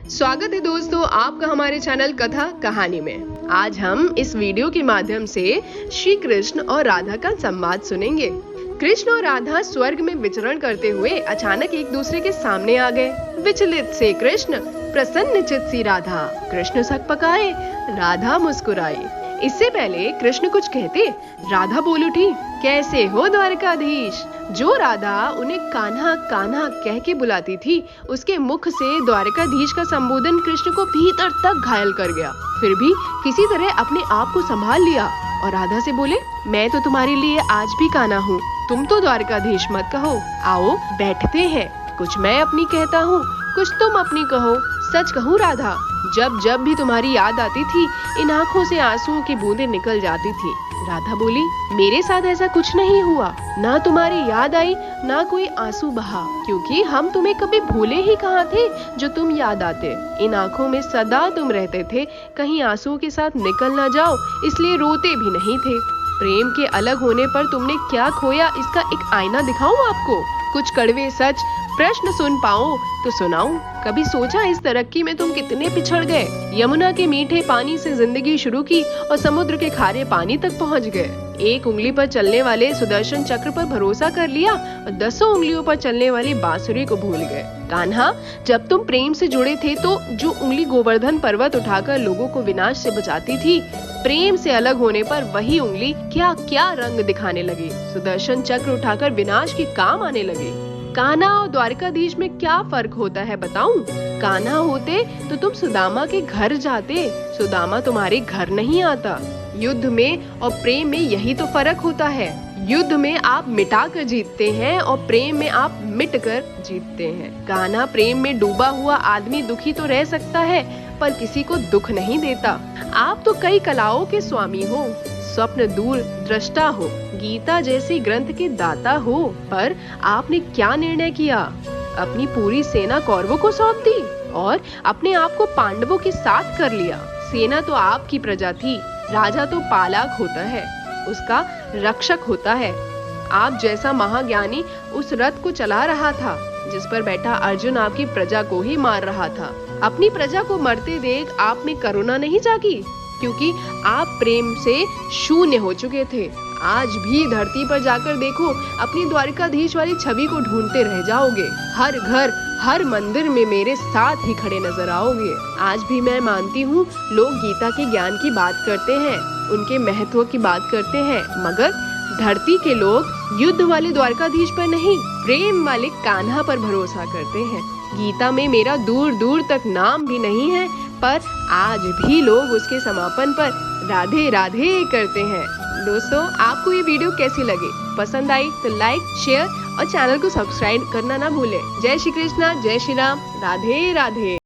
स्वागत है दोस्तों आपका हमारे चैनल कथा कहानी में। आज हम इस वीडियो के माध्यम से श्री कृष्ण और राधा का संवाद सुनेंगे। कृष्ण और राधा स्वर्ग में विचरण करते हुए अचानक एक दूसरे के सामने आ गए। विचलित से कृष्ण, प्रसन्न चित्त सी राधा। कृष्ण सकपकाए, राधा मुस्कुराई। इससे पहले कृष्ण कुछ कहते, राधा बोल उठी, कैसे हो द्वारकाधीश। जो राधा उन्हें कान्हा कान्हा कह के बुलाती थी, उसके मुख से द्वारकाधीश का संबोधन कृष्ण को भीतर तक घायल कर गया। फिर भी किसी तरह अपने आप को संभाल लिया और राधा से बोले, मैं तो तुम्हारे लिए आज भी कान्हा हूँ, तुम तो द्वारकाधीश मत कहो। आओ बैठते हैं, कुछ मैं अपनी कहता हूँ, कुछ तुम अपनी कहो। सच कहूँ राधा, जब जब भी तुम्हारी याद आती थी, इन आँखों से आंसुओं की बूंदें निकल जाती थी। राधा बोली, मेरे साथ ऐसा कुछ नहीं हुआ, ना तुम्हारी याद आई ना कोई आंसू बहा, क्योंकि हम तुम्हें कभी भूले ही कहाँ थे जो तुम याद आते। इन आँखों में सदा तुम रहते थे, कहीं आंसुओं के साथ निकल ना जाओ, इसलिए रोते भी नहीं थे। प्रेम के अलग होने पर तुमने क्या खोया, इसका एक आईना दिखाऊं आपको। कुछ कड़वे सच प्रश्न सुन पाओ तो सुनाऊं। कभी सोचा इस तरक्की में तुम कितने पिछड़ गए। यमुना के मीठे पानी से जिंदगी शुरू की और समुद्र के खारे पानी तक पहुंच गए। एक उंगली पर चलने वाले सुदर्शन चक्र पर भरोसा कर लिया और 10 उंगलियों पर चलने वाली बांसुरी को भूल गए। कान्हा, जब तुम प्रेम से जुड़े थे तो जो उंगली गोवर्धन पर्वत उठाकर लोगों को विनाश से बचाती थी, प्रेम से अलग होने पर वही उंगली क्या क्या रंग दिखाने लगी। सुदर्शन चक्र उठाकर विनाश के काम आने लगे। कान्हा और द्वारकाधीश में क्या फर्क होता है बताऊं? कान्हा होते तो तुम सुदामा के घर जाते, सुदामा तुम्हारे घर नहीं आता। युद्ध में और प्रेम में यही तो फर्क होता है। युद्ध में आप मिटा कर जीतते हैं और प्रेम में आप मिट कर जीतते हैं। कान्हा प्रेम में डूबा हुआ आदमी दुखी तो रह सकता है, पर किसी को दुख नहीं देता। आप तो कई कलाओं के स्वामी हो, स्वप्न दूर दृष्टा हो, गीता जैसी ग्रंथ के दाता हो, पर आपने क्या निर्णय किया? अपनी पूरी सेना कौरवों को सौंप दी और अपने आप को पांडवों के साथ कर लिया। सेना तो आपकी प्रजा थी, राजा तो पालक होता है, उसका रक्षक होता है। आप जैसा महाज्ञानी उस रथ को चला रहा था जिस पर बैठा अर्जुन आपकी प्रजा को ही मार रहा था। अपनी प्रजा को मरते देख आप में करुणा नहीं जागी, क्योंकि आप प्रेम से शून्य हो चुके थे। आज भी धरती पर जाकर देखो, अपनी द्वारकाधीश वाली छवि को ढूंढते रह जाओगे। हर घर हर मंदिर में मेरे साथ ही खड़े नजर आओगे। आज भी मैं मानती हूँ, लोग गीता के ज्ञान की बात करते हैं, उनके महत्व की बात करते हैं, मगर धरती के लोग युद्ध वाले द्वारकाधीश पर नहीं, प्रेम वाले कान्हा पर भरोसा करते हैं। गीता में मेरा दूर दूर तक नाम भी नहीं है, पर आज भी लोग उसके समापन पर राधे राधे करते हैं। दोस्तों, आपको ये वीडियो कैसी लगी? पसंद आई तो लाइक, शेयर और चैनल को सब्सक्राइब करना ना भूलें। जय श्री कृष्णा, जय श्री राम, राधे राधे।